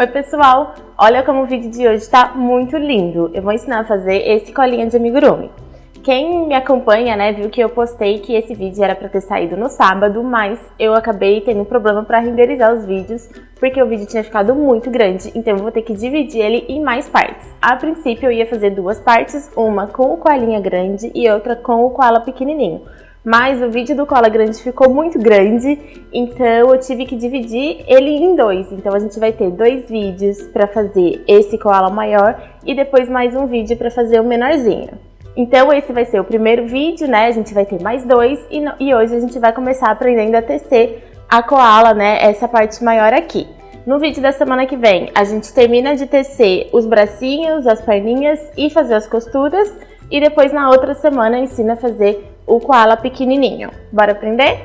Oi pessoal, olha como o vídeo de hoje está muito lindo. Eu vou ensinar a fazer esse colinha de amigurumi. Quem me acompanha, né, viu que eu postei que esse vídeo era para ter saído no sábado, mas eu acabei tendo um problema para renderizar os vídeos, porque o vídeo tinha ficado muito grande, então eu vou ter que dividir ele em mais partes. A princípio eu ia fazer duas partes, uma com o koalinha grande e outra com o koala pequenininho. Mas o vídeo do koala grande ficou muito grande, então eu tive que dividir ele em dois. Então a gente vai ter dois vídeos para fazer esse koala maior e depois mais um vídeo para fazer o menorzinho. Então esse vai ser o primeiro vídeo, né? A gente vai ter mais dois e hoje a gente vai começar aprendendo a tecer a koala, né? Essa parte maior aqui. No vídeo da semana que vem, a gente termina de tecer os bracinhos, as perninhas e fazer as costuras. E depois na outra semana ensina a fazer o koala pequenininho. Bora aprender?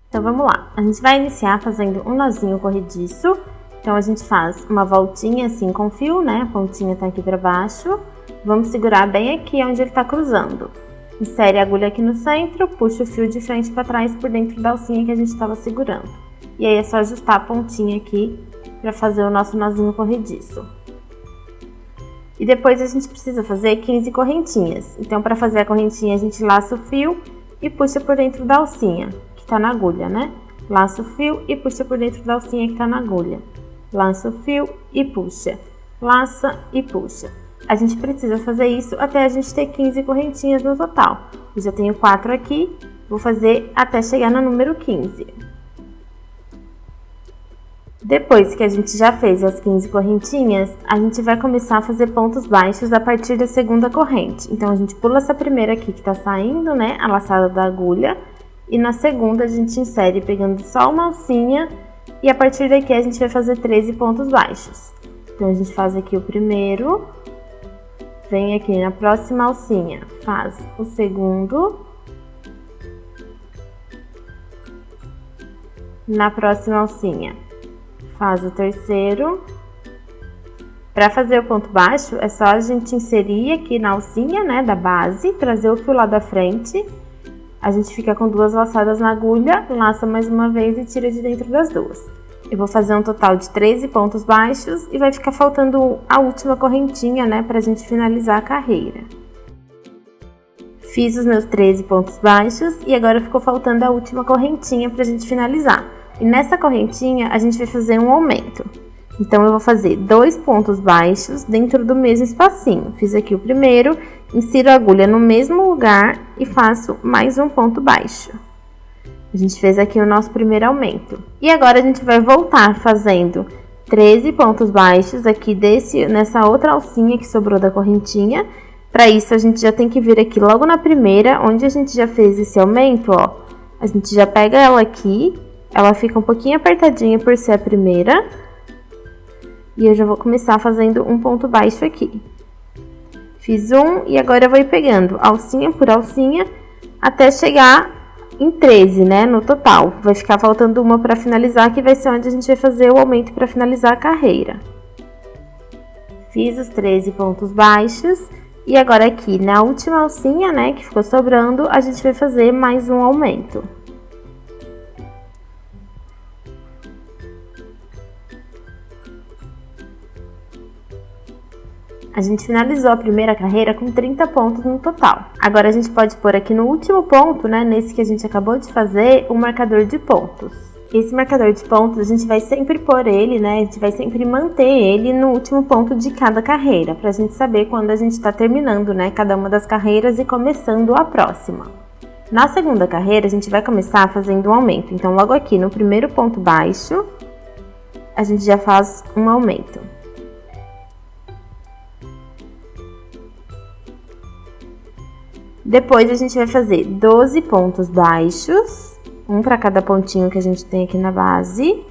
Então vamos lá, a gente vai iniciar fazendo um nozinho corrediço. Então a gente faz uma voltinha assim com fio, né? A pontinha tá aqui pra baixo. Vamos segurar bem aqui onde ele tá cruzando. Insere a agulha aqui no centro, puxa o fio de frente para trás por dentro da alcinha que a gente estava segurando. E aí é só ajustar a pontinha aqui para fazer o nosso nozinho corrediço. E depois a gente precisa fazer 15 correntinhas. Então para fazer a correntinha a gente laça o fio e puxa por dentro da alcinha, que tá na agulha, né? Laça o fio e puxa por dentro da alcinha que tá na agulha. Laça o fio e puxa. Laça e puxa. A gente precisa fazer isso até a gente ter 15 correntinhas no total. Eu já tenho 4 aqui, vou fazer até chegar no número 15. Depois que a gente já fez as 15 correntinhas, a gente vai começar a fazer pontos baixos a partir da segunda corrente. Então, a gente pula essa primeira aqui que tá saindo, né, a laçada da agulha. E na segunda a gente insere pegando só uma alcinha e a partir daqui a gente vai fazer 13 pontos baixos. Então, a gente faz aqui o primeiro. Vem aqui na próxima alcinha, faz o segundo. Na próxima alcinha, faz o terceiro. Para fazer o ponto baixo, é só a gente inserir aqui na alcinha, né, da base, trazer o fio lá da frente. A gente fica com duas laçadas na agulha, laça mais uma vez e tira de dentro das duas. Eu vou fazer um total de 13 pontos baixos e vai ficar faltando a última correntinha, né, pra gente finalizar a carreira. Fiz os meus 13 pontos baixos e agora ficou faltando a última correntinha pra gente finalizar. E nessa correntinha a gente vai fazer um aumento. Então eu vou fazer 2 pontos baixos dentro do mesmo espacinho. Fiz aqui o primeiro, insiro a agulha no mesmo lugar e faço mais um ponto baixo. A gente fez aqui o nosso primeiro aumento. E agora a gente vai voltar fazendo 13 pontos baixos aqui nessa outra alcinha que sobrou da correntinha. Para isso, a gente já tem que vir aqui logo na primeira, onde a gente já fez esse aumento, ó. A gente já pega ela aqui, ela fica um pouquinho apertadinha por ser a primeira. E eu já vou começar fazendo um ponto baixo aqui. Fiz um e agora eu vou ir pegando alcinha por alcinha até chegar em 13, né, no total. Vai ficar faltando uma para finalizar, que vai ser onde a gente vai fazer o aumento para finalizar a carreira. Fiz os 13 pontos baixos e agora aqui na última alcinha, né, que ficou sobrando, a gente vai fazer mais um aumento. A gente finalizou a primeira carreira com 30 pontos no total. Agora a gente pode pôr aqui no último ponto, né, nesse que a gente acabou de fazer, o marcador de pontos. Esse marcador de pontos a gente vai sempre pôr ele, né, a gente vai sempre manter ele no último ponto de cada carreira, pra gente saber quando a gente tá terminando, né, cada uma das carreiras e começando a próxima. Na segunda carreira a gente vai começar fazendo um aumento, então logo aqui no primeiro ponto baixo, a gente já faz um aumento. Depois a gente vai fazer 12 pontos baixos, um para cada pontinho que a gente tem aqui na base.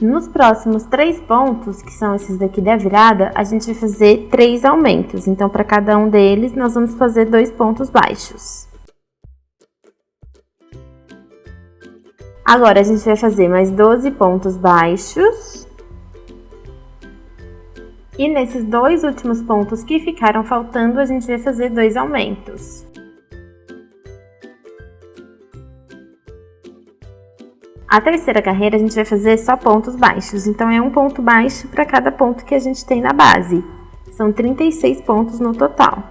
Nos próximos 3 pontos, que são esses daqui da virada, a gente vai fazer 3 aumentos. Então, para cada um deles, nós vamos fazer 2 pontos baixos. Agora, a gente vai fazer mais 12 pontos baixos. E nesses dois últimos pontos que ficaram faltando, a gente vai fazer 2 aumentos. A terceira carreira a gente vai fazer só pontos baixos, então é um ponto baixo para cada ponto que a gente tem na base. São 36 pontos no total.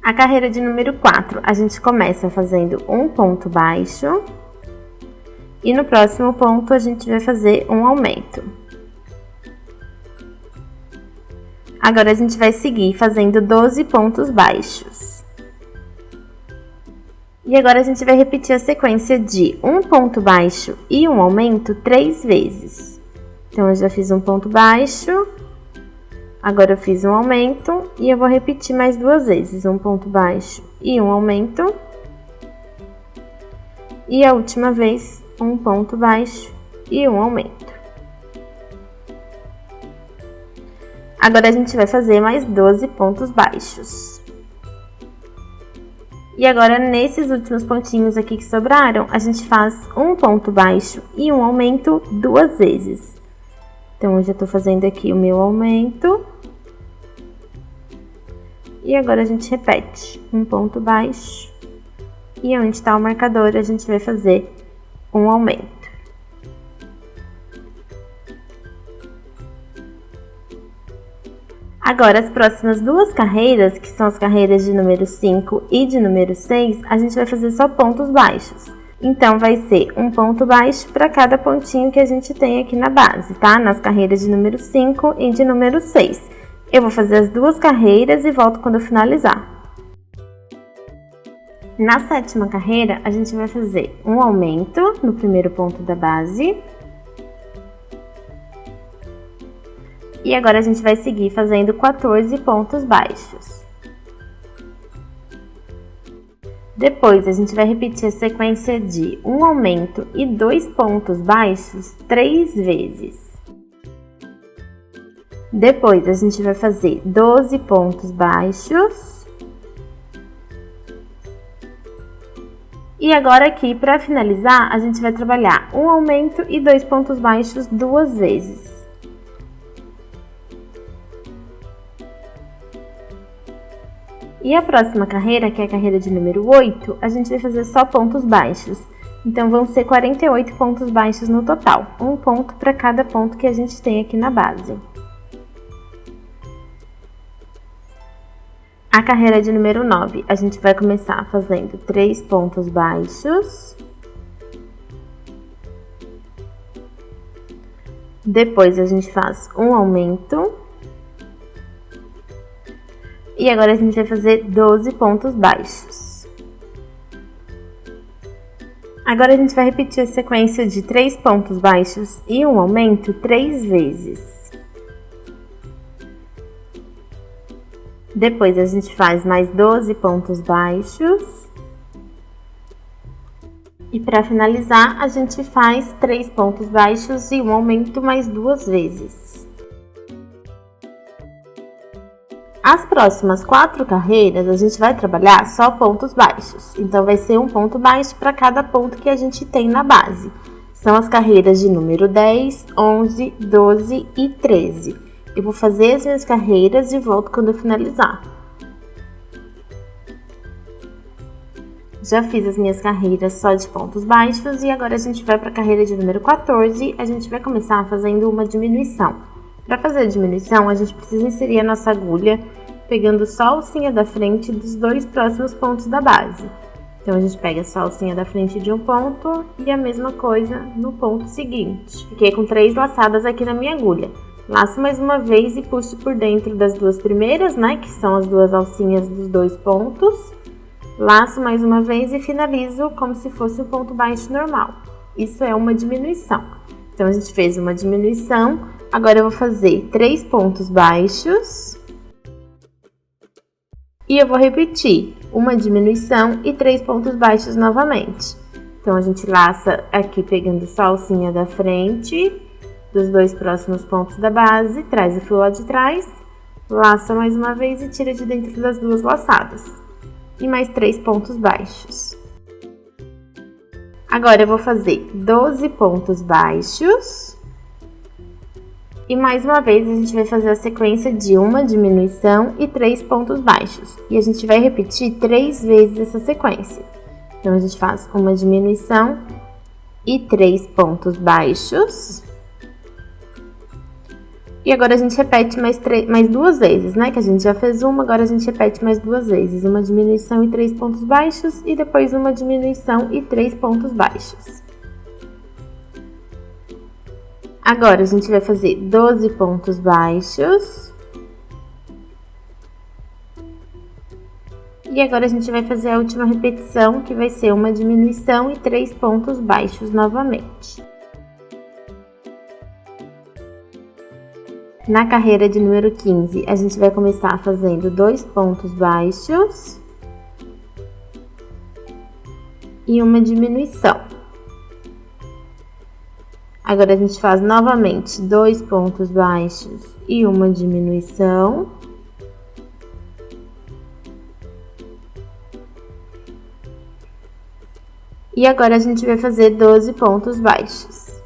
A carreira de número 4, a gente começa fazendo um ponto baixo e no próximo ponto a gente vai fazer um aumento. Agora a gente vai seguir fazendo 12 pontos baixos. E agora a gente vai repetir a sequência de um ponto baixo e um aumento 3 vezes. Então, eu já fiz um ponto baixo, agora eu fiz um aumento e eu vou repetir mais 2 vezes. Um ponto baixo e um aumento. E a última vez, um ponto baixo e um aumento. Agora a gente vai fazer mais 12 pontos baixos. E agora, nesses últimos pontinhos aqui que sobraram, a gente faz um ponto baixo e um aumento 2 vezes. Então, eu já tô fazendo aqui o meu aumento. E agora a gente repete um ponto baixo. E onde está o marcador, a gente vai fazer um aumento. Agora, as próximas 2 carreiras, que são as carreiras de número 5 e de número 6, a gente vai fazer só pontos baixos. Então, vai ser um ponto baixo para cada pontinho que a gente tem aqui na base, tá? Nas carreiras de número 5 e de número 6. Eu vou fazer as 2 carreiras e volto quando eu finalizar. Na 7ª carreira, a gente vai fazer um aumento no primeiro ponto da base. E agora a gente vai seguir fazendo 14 pontos baixos. Depois, a gente vai repetir a sequência de um aumento e 2 pontos baixos 3 vezes. Depois, a gente vai fazer 12 pontos baixos. E agora aqui, para finalizar, a gente vai trabalhar um aumento e 2 pontos baixos 2 vezes. E a próxima carreira, que é a carreira de número 8, a gente vai fazer só pontos baixos. Então, vão ser 48 pontos baixos no total. Um ponto para cada ponto que a gente tem aqui na base. A carreira de número 9, a gente vai começar fazendo 3 pontos baixos. Depois, a gente faz um aumento. E agora a gente vai fazer 12 pontos baixos. Agora a gente vai repetir a sequência de 3 pontos baixos e um aumento 3 vezes. Depois a gente faz mais 12 pontos baixos. E para finalizar, a gente faz 3 pontos baixos e um aumento mais 2 vezes. As próximas 4 carreiras, a gente vai trabalhar só pontos baixos. Então, vai ser um ponto baixo para cada ponto que a gente tem na base. São as carreiras de número 10, 11, 12 e 13. Eu vou fazer as minhas carreiras e volto quando eu finalizar. Já fiz as minhas carreiras só de pontos baixos e agora a gente vai para a carreira de número 14. A gente vai começar fazendo uma diminuição. Para fazer a diminuição, a gente precisa inserir a nossa agulha pegando só a alcinha da frente dos 2 próximos pontos da base. Então, a gente pega só a alcinha da frente de um ponto e a mesma coisa no ponto seguinte. Fiquei com 3 laçadas aqui na minha agulha. Laço mais uma vez e puxo por dentro das 2 primeiras, né, que são as 2 alcinhas dos 2 pontos. Laço mais uma vez e finalizo como se fosse um ponto baixo normal. Isso é uma diminuição. Então, a gente fez uma diminuição. Agora, eu vou fazer 3 pontos baixos. E eu vou repetir uma diminuição e 3 pontos baixos novamente. Então, a gente laça aqui pegando só a alcinha da frente dos 2 próximos pontos da base, traz o fio lá de trás, laça mais uma vez e tira de dentro das 2 laçadas. E mais 3 pontos baixos. Agora, eu vou fazer 12 pontos baixos. E mais uma vez a gente vai fazer a sequência de uma diminuição e 3 pontos baixos. E a gente vai repetir 3 vezes essa sequência. Então a gente faz uma diminuição e 3 pontos baixos. E agora a gente repete mais 2 vezes, né? Que a gente já fez uma, agora a gente repete mais 2 vezes. Uma diminuição e 3 pontos baixos e depois uma diminuição e 3 pontos baixos. Agora, a gente vai fazer 12 pontos baixos. E agora a gente vai fazer a última repetição, que vai ser uma diminuição e 3 pontos baixos novamente. Na carreira de número 15, a gente vai começar fazendo 2 pontos baixos e uma diminuição. Agora a gente faz novamente 2 pontos baixos e uma diminuição. E agora a gente vai fazer 12 pontos baixos.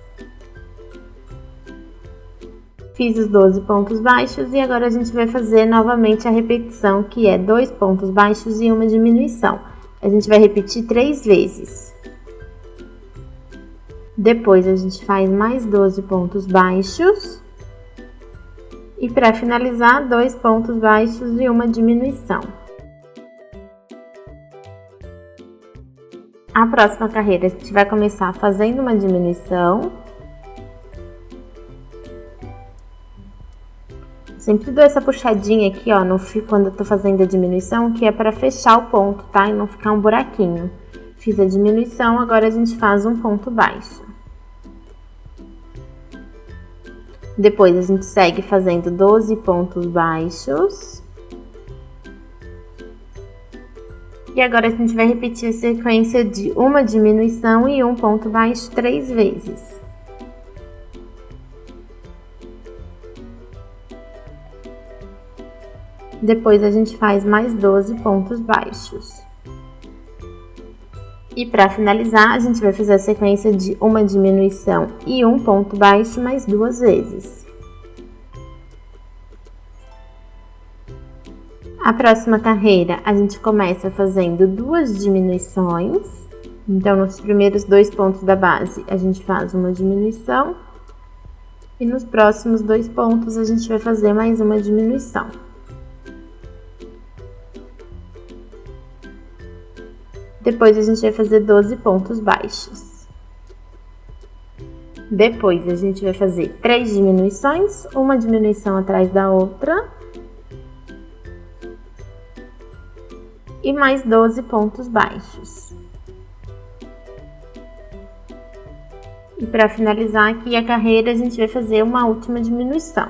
Fiz os 12 pontos baixos e agora a gente vai fazer novamente a repetição, que é 2 pontos baixos e uma diminuição. A gente vai repetir 3 vezes. Depois a gente faz mais 12 pontos baixos. E para finalizar, 2 pontos baixos e uma diminuição. A próxima carreira a gente vai começar fazendo uma diminuição. Sempre dou essa puxadinha aqui, ó, quando eu tô fazendo a diminuição, que é para fechar o ponto, tá? E não ficar um buraquinho. Fiz a diminuição, agora a gente faz um ponto baixo. Depois a gente segue fazendo 12 pontos baixos. E agora a gente vai repetir a sequência de uma diminuição e um ponto baixo 3 vezes. Depois a gente faz mais 12 pontos baixos. E para finalizar, a gente vai fazer a sequência de uma diminuição e um ponto baixo mais 2 vezes. A próxima carreira, a gente começa fazendo 2 diminuições. Então, nos primeiros 2 pontos da base, a gente faz uma diminuição. E nos próximos 2 pontos, a gente vai fazer mais uma diminuição. Depois a gente vai fazer 12 pontos baixos. Depois a gente vai fazer 3 diminuições, uma diminuição atrás da outra. E mais 12 pontos baixos. E para finalizar aqui a carreira, a gente vai fazer uma última diminuição.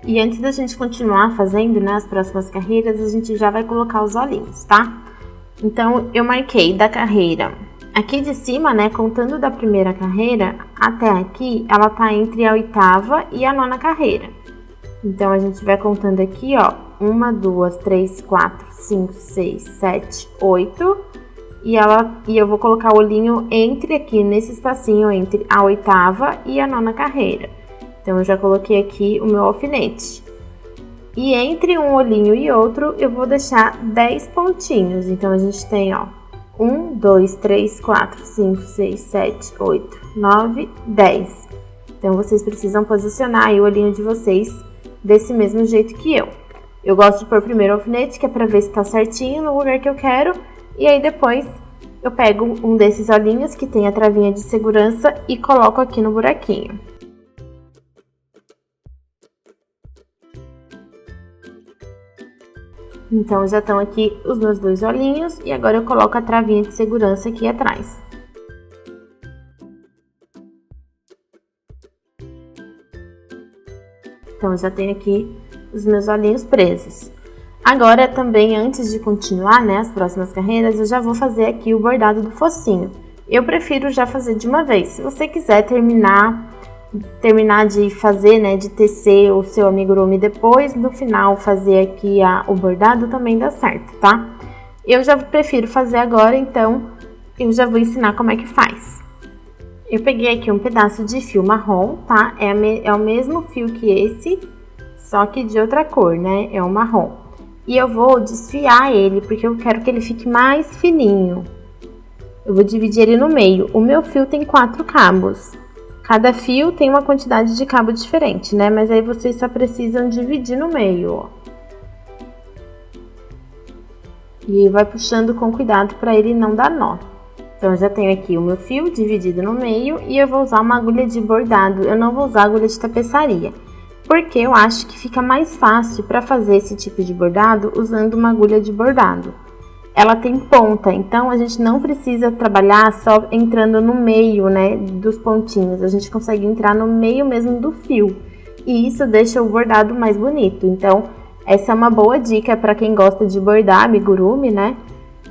E antes da gente continuar fazendo, né, as próximas carreiras, a gente já vai colocar os olhinhos, tá? Então, eu marquei da carreira aqui de cima, né, contando da primeira carreira até aqui, ela tá entre a 8ª e a 9ª carreira. Então, a gente vai contando aqui, ó, 1, 2, 3, 4, 5, 6, 7, 8. E eu vou colocar o olhinho aqui, nesse espacinho entre a 8ª e a 9ª carreira. Então, eu já coloquei aqui o meu alfinete. E entre um olhinho e outro, eu vou deixar 10 pontinhos. Então, a gente tem, ó, 1, 2, 3, 4, 5, 6, 7, 8, 9, 10. Então, vocês precisam posicionar aí o olhinho de vocês desse mesmo jeito que eu. Eu gosto de pôr primeiro o alfinete, que é pra ver se tá certinho no lugar que eu quero. E aí, depois, eu pego um desses olhinhos que tem a travinha de segurança e coloco aqui no buraquinho. Então, já estão aqui os meus 2 olhinhos e agora eu coloco a travinha de segurança aqui atrás. Então, já tenho aqui os meus olhinhos presos. Agora, também, antes de continuar, né, as próximas carreiras, eu já vou fazer aqui o bordado do focinho. Eu prefiro já fazer de uma vez. Se você quiser terminar de fazer, né, de tecer o seu amigurumi depois, no final fazer aqui o bordado também dá certo, tá? Eu já prefiro fazer agora, então eu já vou ensinar como é que faz. Eu peguei aqui um pedaço de fio marrom, tá? É o mesmo fio que esse, só que de outra cor, né? É o marrom. E eu vou desfiar ele, porque eu quero que ele fique mais fininho. Eu vou dividir ele no meio. O meu fio tem 4 cabos. Cada fio tem uma quantidade de cabo diferente, né? Mas aí vocês só precisam dividir no meio, ó. E vai puxando com cuidado para ele não dar nó. Então, eu já tenho aqui o meu fio dividido no meio e eu vou usar uma agulha de bordado. Eu não vou usar agulha de tapeçaria, porque eu acho que fica mais fácil para fazer esse tipo de bordado usando uma agulha de bordado. Ela tem ponta, então a gente não precisa trabalhar só entrando no meio, né, dos pontinhos. A gente consegue entrar no meio mesmo do fio. E isso deixa o bordado mais bonito. Então, essa é uma boa dica para quem gosta de bordar amigurumi, né?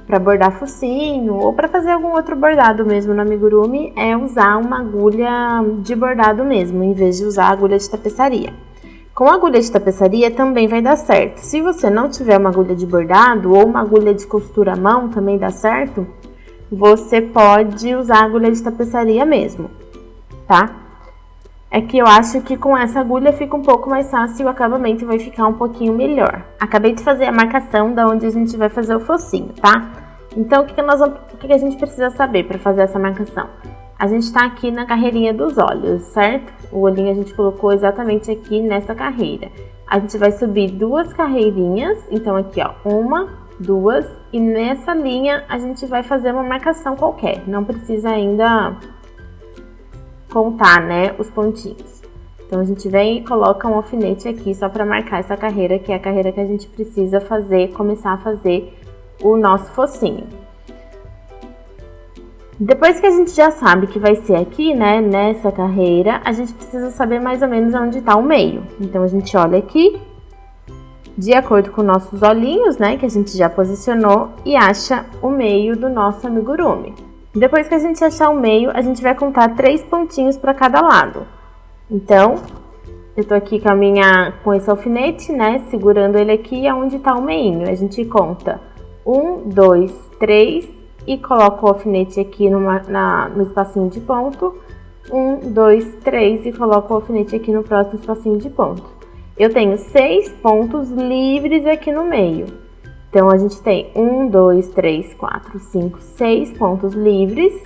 Para bordar focinho ou para fazer algum outro bordado mesmo no amigurumi, é usar uma agulha de bordado mesmo, em vez de usar a agulha de tapeçaria. Com a agulha de tapeçaria também vai dar certo. Se você não tiver uma agulha de bordado ou uma agulha de costura à mão, também dá certo, você pode usar a agulha de tapeçaria mesmo, tá? É que eu acho que com essa agulha fica um pouco mais fácil e o acabamento vai ficar um pouquinho melhor. Acabei de fazer a marcação da onde a gente vai fazer o focinho, tá? Então, o que a gente precisa saber para fazer essa marcação? A gente está aqui na carreirinha dos olhos, certo? O olhinho a gente colocou exatamente aqui nessa carreira. A gente vai subir 2 carreirinhas, então aqui ó, 1, 2, e nessa linha a gente vai fazer uma marcação qualquer. Não precisa ainda contar, né, os pontinhos. Então, a gente vem e coloca um alfinete aqui só para marcar essa carreira, que é a carreira que a gente precisa fazer, começar a fazer o nosso focinho. Depois que a gente já sabe que vai ser aqui, né, nessa carreira, a gente precisa saber mais ou menos onde está o meio. Então, a gente olha aqui, de acordo com nossos olhinhos, né, que a gente já posicionou, e acha o meio do nosso amigurumi. Depois que a gente achar o meio, a gente vai contar 3 pontinhos para cada lado. Então, eu tô aqui com esse alfinete, né, segurando ele aqui aonde tá o meinho. A gente conta 1, 2, 3 e coloca o alfinete aqui no espacinho de ponto. 1, 2, 3 e coloca o alfinete aqui no próximo espacinho de ponto. Eu tenho 6 pontos livres aqui no meio. Então, a gente tem 1, 2, 3, 4, 5, 6 pontos livres.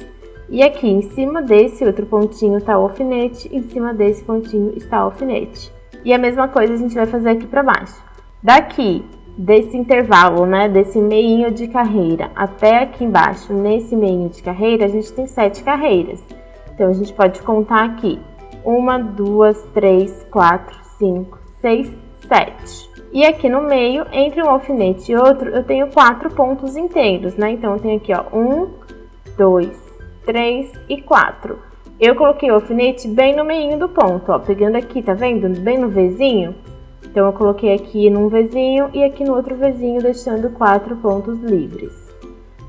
E aqui em cima desse outro pontinho está o alfinete, em cima desse pontinho está o alfinete. E a mesma coisa a gente vai fazer aqui para baixo. Daqui, desse intervalo, né, desse meinho de carreira até aqui embaixo, nesse meinho de carreira, a gente tem 7 carreiras. Então, a gente pode contar aqui. 1, 2, 3, 4, 5, 6, 7. E aqui no meio, entre um alfinete e outro, eu tenho 4 pontos inteiros, né? Então, eu tenho aqui, ó, 1, 2, 3 e 4. Eu coloquei o alfinete bem no meio do ponto, ó, pegando aqui, tá vendo? Bem no Vzinho. Então, eu coloquei aqui num Vzinho e aqui no outro Vzinho, deixando 4 pontos livres,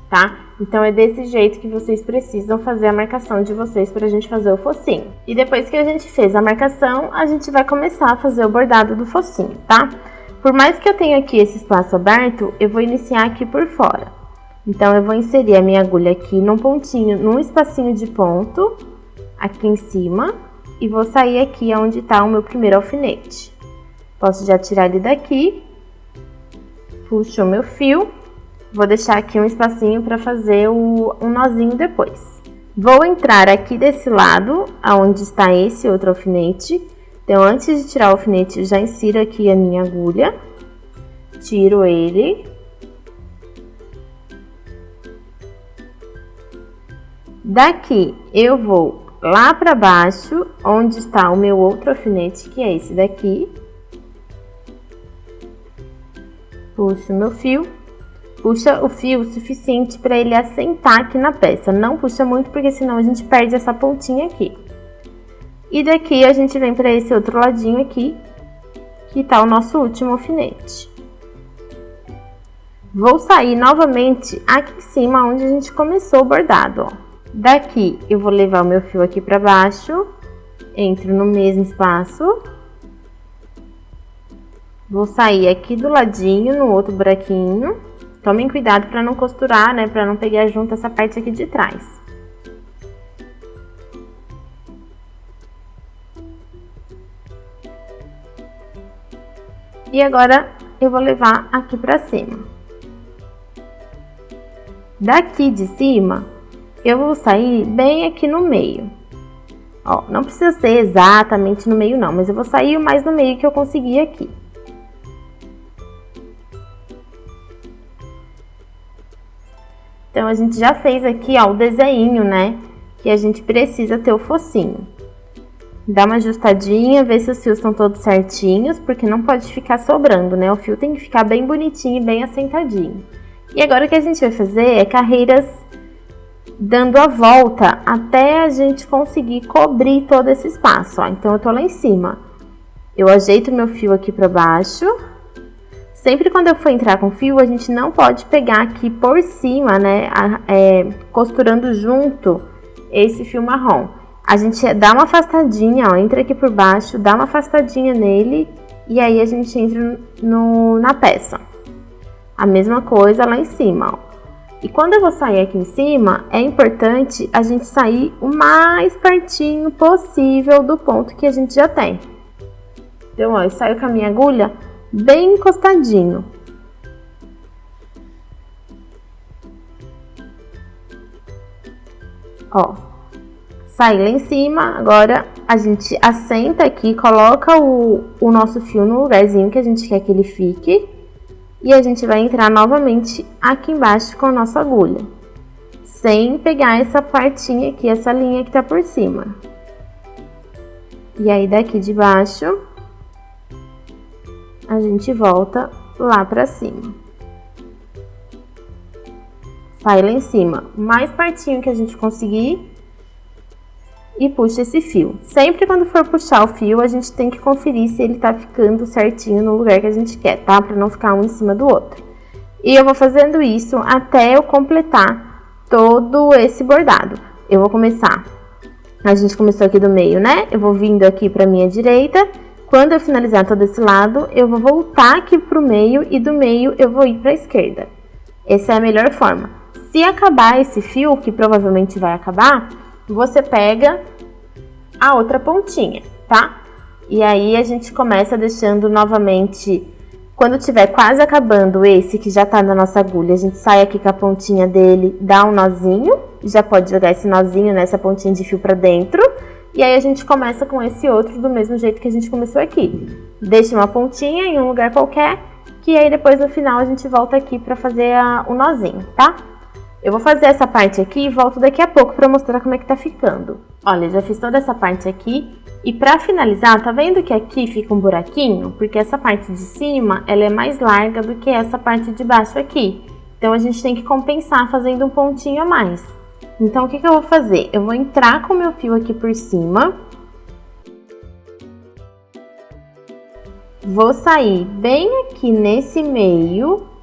tá? Então, é desse jeito que vocês precisam fazer a marcação de vocês pra gente fazer o focinho. E depois que a gente fez a marcação, a gente vai começar a fazer o bordado do focinho, tá? Por mais que eu tenha aqui esse espaço aberto, eu vou iniciar aqui por fora. Então, eu vou inserir a minha agulha aqui num pontinho, num espacinho de ponto, aqui em cima, e vou sair aqui onde está o meu primeiro alfinete. Posso já tirar ele daqui, puxo o meu fio, vou deixar aqui um espacinho para fazer um nozinho depois. Vou entrar aqui desse lado, aonde está esse outro alfinete. Então, antes de tirar o alfinete, eu já insiro aqui a minha agulha, tiro ele. Daqui, eu vou lá para baixo, onde está o meu outro alfinete, que é esse daqui. Puxo o meu fio. Puxa o fio o suficiente para ele assentar aqui na peça. Não puxa muito, porque senão a gente perde essa pontinha aqui. E daqui a gente vem para esse outro ladinho aqui, que tá o nosso último alfinete. Vou sair novamente aqui em cima, onde a gente começou o bordado, ó. Daqui eu vou levar o meu fio aqui para baixo, entro no mesmo espaço. Vou sair aqui do ladinho, no outro buraquinho. Tomem cuidado para não costurar, né, para não pegar junto essa parte aqui de trás. E agora eu vou levar aqui pra cima. Daqui de cima, eu vou sair bem aqui no meio. Ó, não precisa ser exatamente no meio não, mas eu vou sair o mais no meio que eu conseguir aqui. Então, a gente já fez aqui, ó, o desenho, né? Que a gente precisa ter o focinho. Dá uma ajustadinha, vê se os fios estão todos certinhos, porque não pode ficar sobrando, né? O fio tem que ficar bem bonitinho e bem assentadinho. E agora o que a gente vai fazer é carreiras dando a volta até a gente conseguir cobrir todo esse espaço, ó. Então, eu tô lá em cima. Eu ajeito meu fio aqui pra baixo. Sempre quando eu for entrar com fio, a gente não pode pegar aqui por cima, né? Costurando junto esse fio marrom. A gente dá uma afastadinha, ó. Entra aqui por baixo, dá uma afastadinha nele. E aí, a gente entra na peça. A mesma coisa lá em cima, ó. E quando eu vou sair aqui em cima, é importante a gente sair o mais pertinho possível do ponto que a gente já tem. Então, ó, eu saio com a minha agulha bem encostadinho. Ó, sai lá em cima, agora a gente assenta aqui, coloca o nosso fio no lugarzinho que a gente quer que ele fique. E a gente vai entrar novamente aqui embaixo com a nossa agulha, sem pegar essa partinha aqui, essa linha que tá por cima. E aí, daqui de baixo, a gente volta lá pra cima. Sai lá em cima, o mais pertinho que a gente conseguir. E puxa esse fio. Sempre quando for puxar o fio, a gente tem que conferir se ele tá ficando certinho no lugar que a gente quer, tá? Pra não ficar um em cima do outro. E eu vou fazendo isso até eu completar todo esse bordado. Eu vou começar. A gente começou aqui do meio, né? Eu vou vindo aqui pra minha direita. Quando eu finalizar todo esse lado, eu vou voltar aqui pro meio e do meio eu vou ir pra esquerda. Essa é a melhor forma. Se acabar esse fio, que provavelmente vai acabar, você pega a outra pontinha, tá? E aí, a gente começa deixando novamente, quando tiver quase acabando esse que já tá na nossa agulha, a gente sai aqui com a pontinha dele, dá um nozinho, já pode jogar esse nozinho nessa pontinha de fio pra dentro, e aí a gente começa com esse outro do mesmo jeito que a gente começou aqui. Deixa uma pontinha em um lugar qualquer, que aí depois no final a gente volta aqui pra fazer o nozinho, tá? Eu vou fazer essa parte aqui e volto daqui a pouco pra mostrar como é que tá ficando. Olha, já fiz toda essa parte aqui. E pra finalizar, tá vendo que aqui fica um buraquinho? Porque essa parte de cima, ela é mais larga do que essa parte de baixo aqui. Então, a gente tem que compensar fazendo um pontinho a mais. Então, o que eu vou fazer? Eu vou entrar com o meu fio aqui por cima. Vou sair bem aqui nesse meio.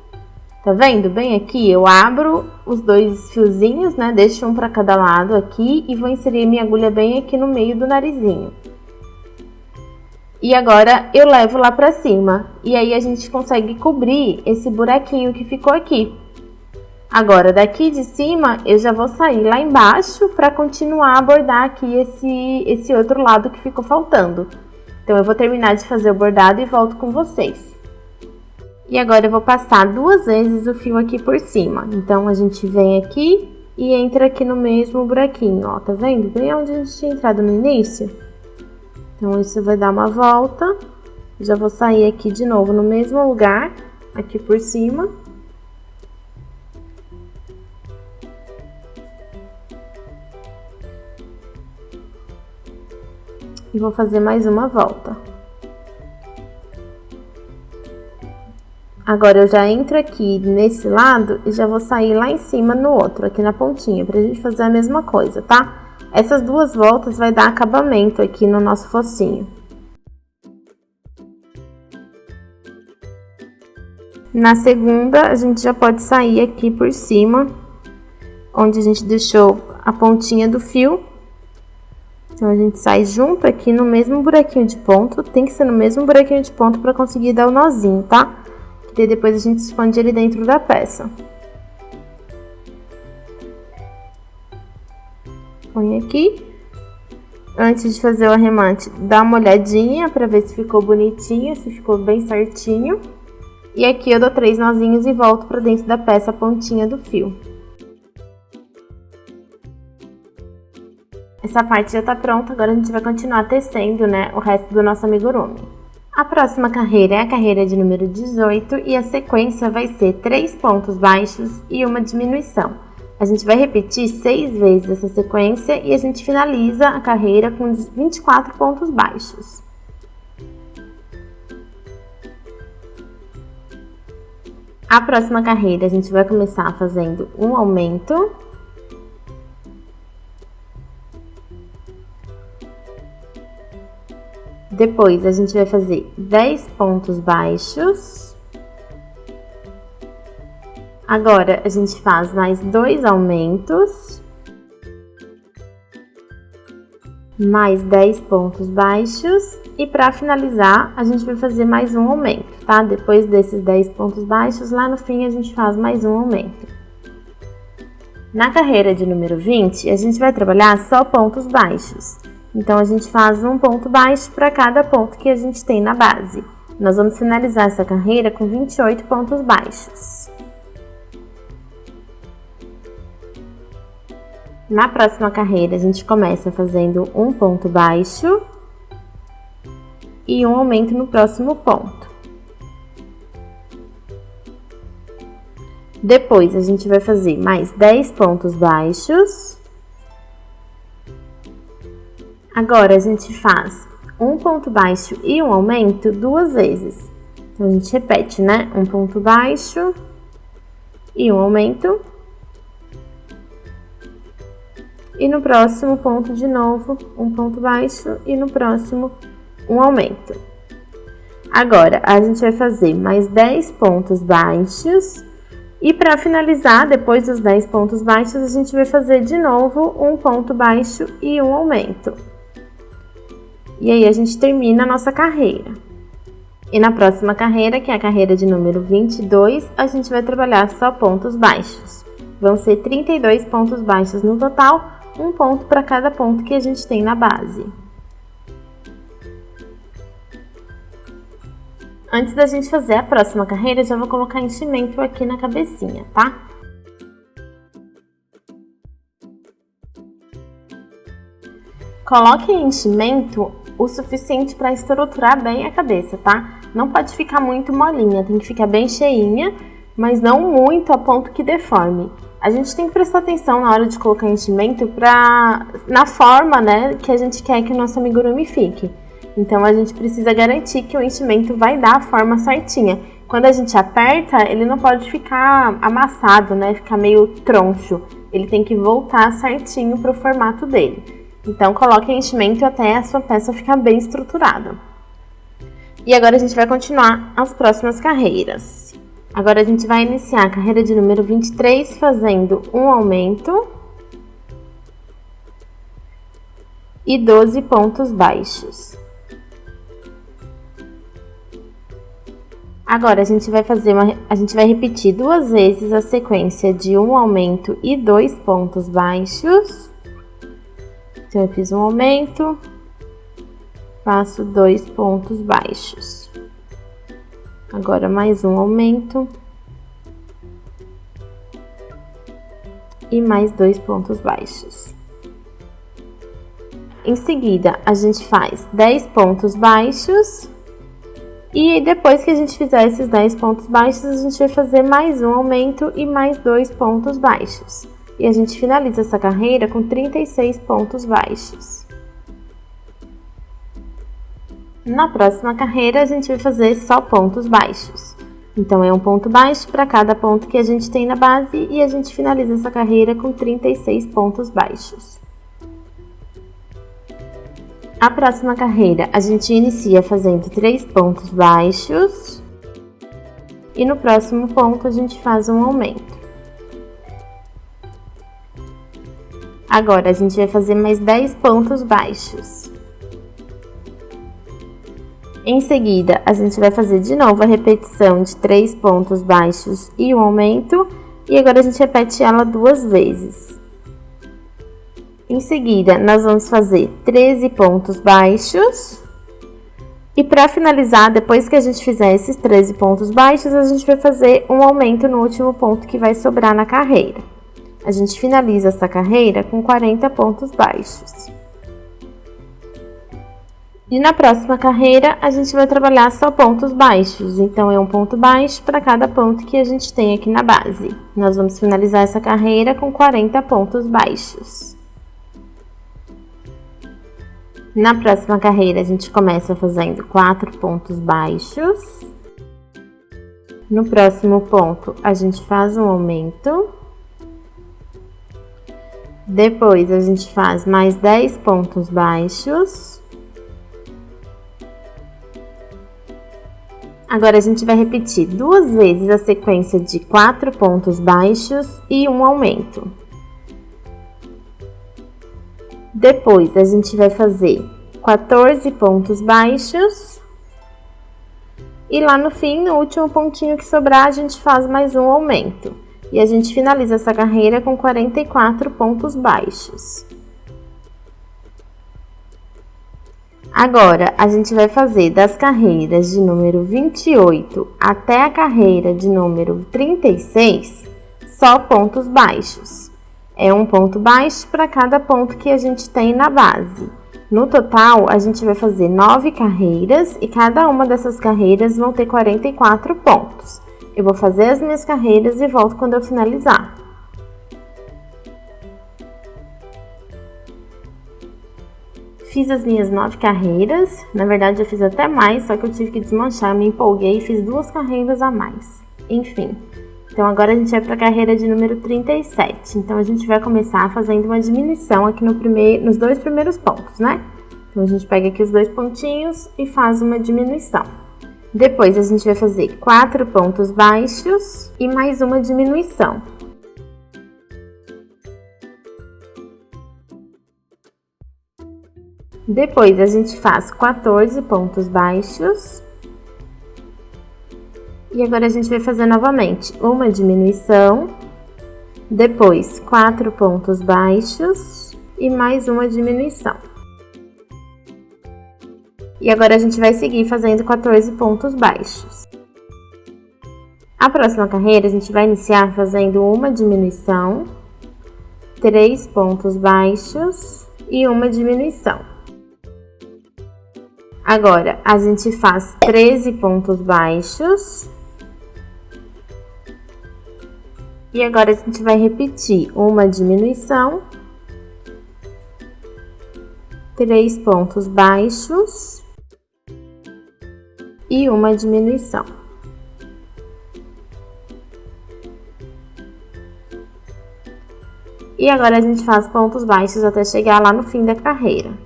Tá vendo? Bem aqui, eu abro os dois fiozinhos, né? Deixo um pra cada lado aqui e vou inserir minha agulha bem aqui no meio do narizinho. E agora eu levo lá pra cima. E aí a gente consegue cobrir esse buraquinho que ficou aqui. Agora, daqui de cima, eu já vou sair lá embaixo pra continuar a bordar aqui esse outro lado que ficou faltando. Então, eu vou terminar de fazer o bordado e volto com vocês. E agora eu vou passar 2 vezes o fio aqui por cima. Então, a gente vem aqui e entra aqui no mesmo buraquinho, ó, tá vendo? Bem onde a gente tinha entrado no início. Então, isso vai dar uma volta. Já vou sair aqui de novo no mesmo lugar, aqui por cima. E vou fazer mais uma volta. Agora, eu já entro aqui nesse lado e já vou sair lá em cima no outro, aqui na pontinha, pra gente fazer a mesma coisa, tá? Essas 2 voltas vai dar acabamento aqui no nosso focinho. Na segunda, a gente já pode sair aqui por cima, onde a gente deixou a pontinha do fio. Então, a gente sai junto aqui no mesmo buraquinho de ponto, tem que ser no mesmo buraquinho de ponto pra conseguir dar o nozinho, tá? E depois a gente esconde ele dentro da peça. Põe aqui. Antes de fazer o arremate, dá uma olhadinha para ver se ficou bonitinho, se ficou bem certinho. E aqui eu dou 3 nozinhos e volto para dentro da peça a pontinha do fio. Essa parte já tá pronta, agora a gente vai continuar tecendo, né, o resto do nosso amigurumi. A próxima carreira é a carreira de número 18 e a sequência vai ser 3 pontos baixos e uma diminuição. A gente vai repetir 6 vezes essa sequência e a gente finaliza a carreira com 24 pontos baixos. A próxima carreira a gente vai começar fazendo um aumento. Depois a gente vai fazer 10 pontos baixos. Agora, a gente faz mais 2 aumentos, mais 10 pontos baixos e para finalizar, a gente vai fazer mais um aumento, tá? Depois desses 10 pontos baixos, lá no fim a gente faz mais um aumento. Na carreira de número 20, a gente vai trabalhar só pontos baixos. Então, a gente faz um ponto baixo para cada ponto que a gente tem na base. Nós vamos finalizar essa carreira com 28 pontos baixos. Na próxima carreira, a gente começa fazendo um ponto baixo e um aumento no próximo ponto. Depois, a gente vai fazer mais 10 pontos baixos. Agora, a gente faz um ponto baixo e um aumento 2 vezes. Então, a gente repete, né? Um ponto baixo e um aumento. E no próximo ponto, de novo, um ponto baixo e no próximo, um aumento. Agora, a gente vai fazer mais 10 pontos baixos. E para finalizar, depois dos 10 pontos baixos, a gente vai fazer de novo um ponto baixo e um aumento. E aí, a gente termina a nossa carreira. E na próxima carreira, que é a carreira de número 22, a gente vai trabalhar só pontos baixos. Vão ser 32 pontos baixos no total, um ponto para cada ponto que a gente tem na base. Antes da gente fazer a próxima carreira, já vou colocar enchimento aqui na cabecinha, tá? Coloque enchimento o suficiente para estruturar bem a cabeça, tá? Não pode ficar muito molinha, tem que ficar bem cheinha, mas não muito a ponto que deforme. A gente tem que prestar atenção na hora de colocar enchimento na forma, né, que a gente quer que o nosso amigurumi fique. Então, a gente precisa garantir que o enchimento vai dar a forma certinha. Quando a gente aperta, ele não pode ficar amassado, né, ficar meio troncho. Ele tem que voltar certinho para o formato dele. Então, coloque enchimento até a sua peça ficar bem estruturada. E agora a gente vai continuar as próximas carreiras. Agora a gente vai iniciar a carreira de número 23 fazendo um aumento e 12 pontos baixos. Agora a gente vai repetir 2 vezes a sequência de um aumento e 2 pontos baixos. Então, eu fiz um aumento, faço 2 pontos baixos. Agora, mais um aumento. E mais 2 pontos baixos. Em seguida, a gente faz 10 pontos baixos. E depois que a gente fizer esses 10 pontos baixos, a gente vai fazer mais um aumento e mais 2 pontos baixos. E a gente finaliza essa carreira com 36 pontos baixos. Na próxima carreira, a gente vai fazer só pontos baixos. Então, é um ponto baixo para cada ponto que a gente tem na base e a gente finaliza essa carreira com 36 pontos baixos. A próxima carreira, a gente inicia fazendo 3 pontos baixos e no próximo ponto a gente faz um aumento. Agora, a gente vai fazer mais 10 pontos baixos. Em seguida, a gente vai fazer de novo a repetição de 3 pontos baixos e um aumento. E agora a gente repete ela 2 vezes. Em seguida, nós vamos fazer 13 pontos baixos. E para finalizar, depois que a gente fizer esses 13 pontos baixos, a gente vai fazer um aumento no último ponto que vai sobrar na carreira. A gente finaliza essa carreira com 40 pontos baixos. E na próxima carreira, a gente vai trabalhar só pontos baixos. Então, é um ponto baixo para cada ponto que a gente tem aqui na base. Nós vamos finalizar essa carreira com 40 pontos baixos. Na próxima carreira, a gente começa fazendo 4 pontos baixos. No próximo ponto, a gente faz um aumento. Depois, a gente faz mais 10 pontos baixos. Agora, a gente vai repetir 2 vezes a sequência de 4 pontos baixos e um aumento. Depois, a gente vai fazer 14 pontos baixos. E lá no fim, no último pontinho que sobrar, a gente faz mais um aumento. E a gente finaliza essa carreira com 44 pontos baixos. Agora, a gente vai fazer das carreiras de número 28 até a carreira de número 36, só pontos baixos. É um ponto baixo para cada ponto que a gente tem na base. No total, a gente vai fazer 9 carreiras e cada uma dessas carreiras vão ter 44 pontos. Eu vou fazer as minhas carreiras e volto quando eu finalizar. Fiz as minhas 9 carreiras, na verdade eu fiz até mais, só que eu tive que desmanchar, me empolguei e fiz 2 carreiras a mais. Enfim. Então, agora a gente vai para a carreira de número 37. Então, a gente vai começar fazendo uma diminuição aqui nos 2 primeiros pontos, né? Então, a gente pega aqui os 2 pontinhos e faz uma diminuição. Depois, a gente vai fazer 4 pontos baixos e mais uma diminuição. Depois, a gente faz 14 pontos baixos. E agora a gente vai fazer novamente uma diminuição, depois 4 pontos baixos e mais uma diminuição. E agora a gente vai seguir fazendo 14 pontos baixos. A próxima carreira a gente vai iniciar fazendo uma diminuição, 3 pontos baixos e uma diminuição. Agora a gente faz 13 pontos baixos. E agora a gente vai repetir uma diminuição, 3 pontos baixos e uma diminuição. E agora a gente faz pontos baixos até chegar lá no fim da carreira.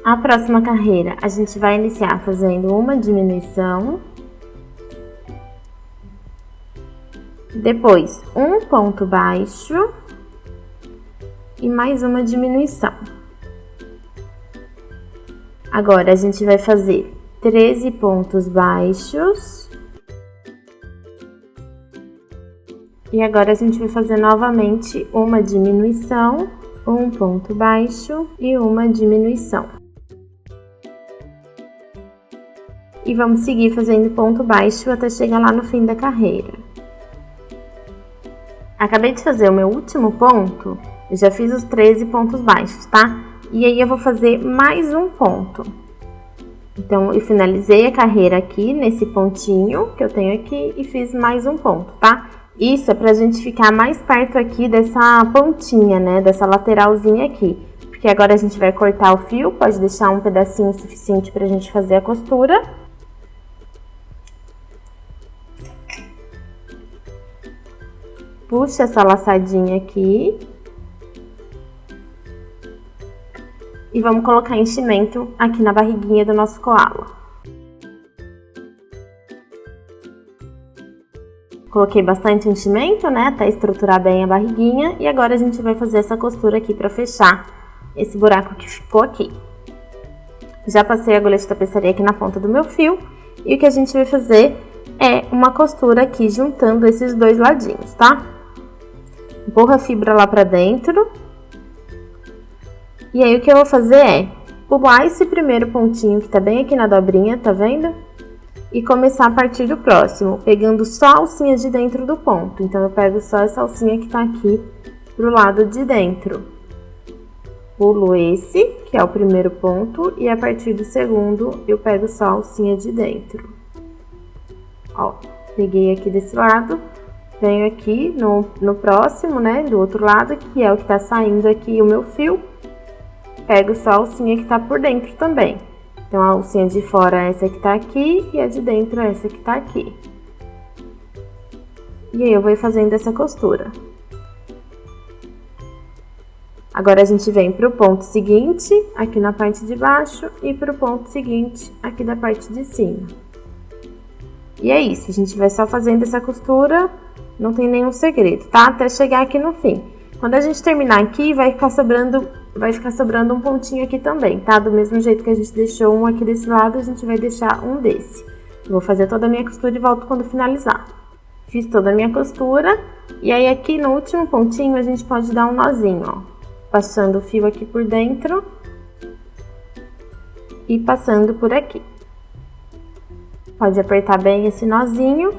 A próxima carreira a gente vai iniciar fazendo uma diminuição. Depois, um ponto baixo e mais uma diminuição. Agora, a gente vai fazer 13 pontos baixos. E agora, a gente vai fazer novamente uma diminuição, um ponto baixo e uma diminuição. E vamos seguir fazendo ponto baixo até chegar lá no fim da carreira. Acabei de fazer o meu último ponto, eu já fiz os 13 pontos baixos, tá? E aí eu vou fazer mais um ponto. Então, eu finalizei a carreira aqui, nesse pontinho que eu tenho aqui, e fiz mais um ponto, tá? Isso é pra gente ficar mais perto aqui dessa pontinha, né? Dessa lateralzinha aqui. Porque agora a gente vai cortar o fio, pode deixar um pedacinho suficiente pra gente fazer a costura. Puxa essa laçadinha aqui. E vamos colocar enchimento aqui na barriguinha do nosso koala. Coloquei bastante enchimento, né, até estruturar bem a barriguinha. E agora a gente vai fazer essa costura aqui pra fechar esse buraco que ficou aqui. Já passei a agulha de tapeçaria aqui na ponta do meu fio. E o que a gente vai fazer é uma costura aqui juntando esses dois ladinhos, tá? empurra a fibra lá pra dentro. E aí o que eu vou fazer é pular esse primeiro pontinho que tá bem aqui na dobrinha, tá vendo? E começar a partir do próximo, pegando só a alcinha de dentro do ponto. Então, eu pego só essa alcinha que tá aqui pro lado de dentro. Pulo esse, que é o primeiro ponto, e a partir do segundo, eu pego só a alcinha de dentro. Ó, peguei aqui desse lado, venho aqui no próximo, né, do outro lado, que é o que tá saindo aqui o meu fio. Pego só a alcinha que tá por dentro também. Então, a alcinha de fora é essa que tá aqui e a de dentro é essa que tá aqui. E aí, eu vou fazendo essa costura. Agora, a gente vem pro ponto seguinte, aqui na parte de baixo, e pro ponto seguinte, aqui da parte de cima. E é isso, a gente vai só fazendo essa costura, não tem nenhum segredo, tá? Até chegar aqui no fim. Quando a gente terminar aqui, vai ficar sobrando um pontinho aqui também, tá? Do mesmo jeito que a gente deixou um aqui desse lado, a gente vai deixar um desse. Eu vou fazer toda a minha costura e volto quando finalizar. Fiz toda a minha costura, e aí aqui no último pontinho a gente pode dar um nozinho, ó. Passando o fio aqui por dentro e passando por aqui. Pode apertar bem esse nozinho.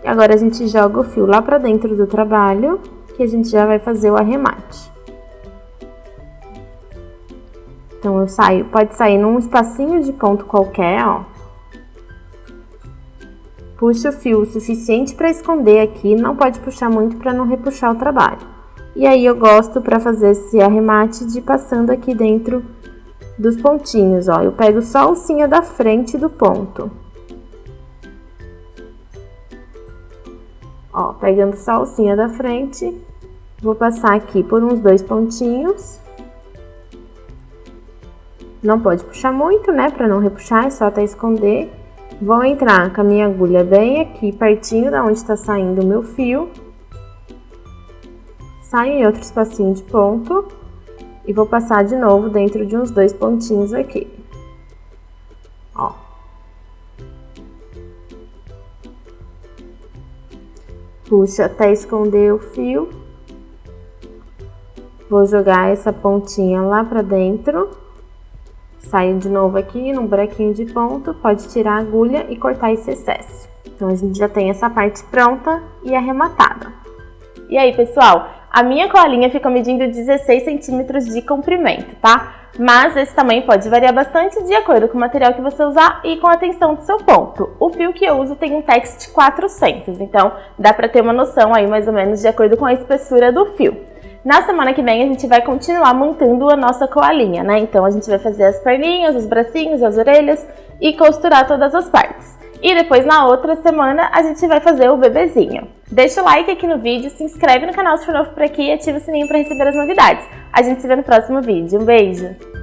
E agora a gente joga o fio lá pra dentro do trabalho, que a gente já vai fazer o arremate. Então, pode sair num espacinho de ponto qualquer, ó. Puxa o fio o suficiente para esconder aqui, não pode puxar muito para não repuxar o trabalho. E aí, eu gosto para fazer esse arremate de passando aqui dentro dos pontinhos, ó. Eu pego só a alcinha da frente do ponto. Ó, pegando só a alcinha da frente, vou passar aqui por uns 2 pontinhos. Não pode puxar muito, né, pra não repuxar, é só até esconder. Vou entrar com a minha agulha bem aqui, pertinho da onde tá saindo o meu fio. Saio em outro espacinho de ponto e vou passar de novo dentro de uns 2 pontinhos aqui. Ó. Puxo até esconder o fio. Vou jogar essa pontinha lá pra dentro. Saio de novo aqui num buraquinho de ponto, pode tirar a agulha e cortar esse excesso. Então, a gente já tem essa parte pronta e arrematada. E aí, pessoal, a minha colinha fica medindo 16 centímetros de comprimento, tá? Mas esse tamanho pode variar bastante de acordo com o material que você usar e com a tensão do seu ponto. O fio que eu uso tem um Tex 400, então dá pra ter uma noção aí mais ou menos de acordo com a espessura do fio. Na semana que vem a gente vai continuar montando a nossa coalinha, né? Então a gente vai fazer as perninhas, os bracinhos, as orelhas e costurar todas as partes. E depois na outra semana a gente vai fazer o bebezinho. Deixa o like aqui no vídeo, se inscreve no canal se for novo por aqui e ativa o sininho para receber as novidades. A gente se vê no próximo vídeo. Um beijo!